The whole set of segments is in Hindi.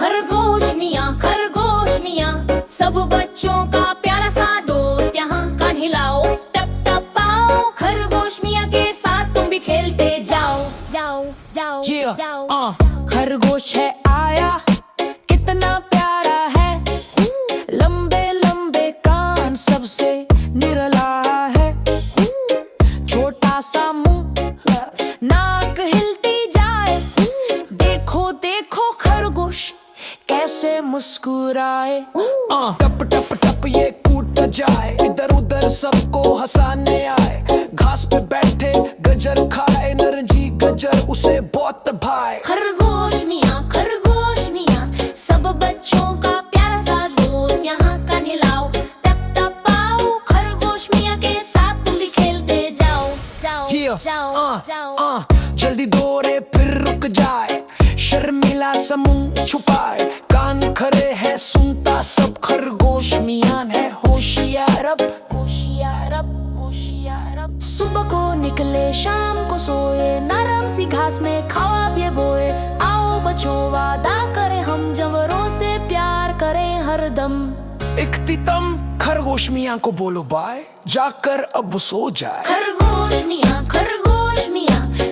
खरगोश मियाँ सब बच्चों का प्यारा सा दोस्त। यहाँ कान हिलाओ, टप टप पाओ, खरगोश मियाँ के साथ तुम भी खेलते जाओ। जाओ जाओ जाओ। खरगोश है आया, कितना प्यारा है, लंबे लंबे कान सबसे निरला है, छोटा सा मुंह, नाक हिलती जाए, देखो देखो खरगोश कैसे मुस्कुराए। टप टप टप ये कूद जाए, इधर उधर सबको हंसाने आए, घास पे बैठे गजर खाए, नरंजी गजर उसे बहुत भाए। खरगोश मियाँ सब बच्चों का प्यारा सा दोस्त। यहाँ कान हिलाओ, टप टप पाओ, खरगोश मियाँ के साथ तुम भी खेलते जाओ। जाओ जाओ जाओ। जल्दी दौड़े फिर रुक जाए, शर्मिला सा मुंह छुपाए, कान खड़े है सुनता सब, खरगोश मियाँ है होशियार अब। सुबह को निकले शाम को सोए, नरम सी घास में ख्वाब ये बोए। आओ बच्चों वादा करें हम, जानवरों से प्यार करें हरदम। इख्तिताम खरगोश मियाँ को बोलो बाय, जाकर अब सो जाए। खरगोश मियाँ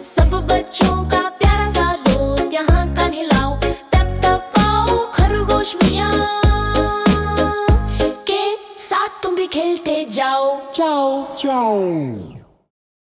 सब बच्चों का प्यारा सा दोस्त। यहाँ कान हिलाओ, टप टप पाओ, खरगोश मियाँ के साथ तुम भी खेलते जाओ। जाओ।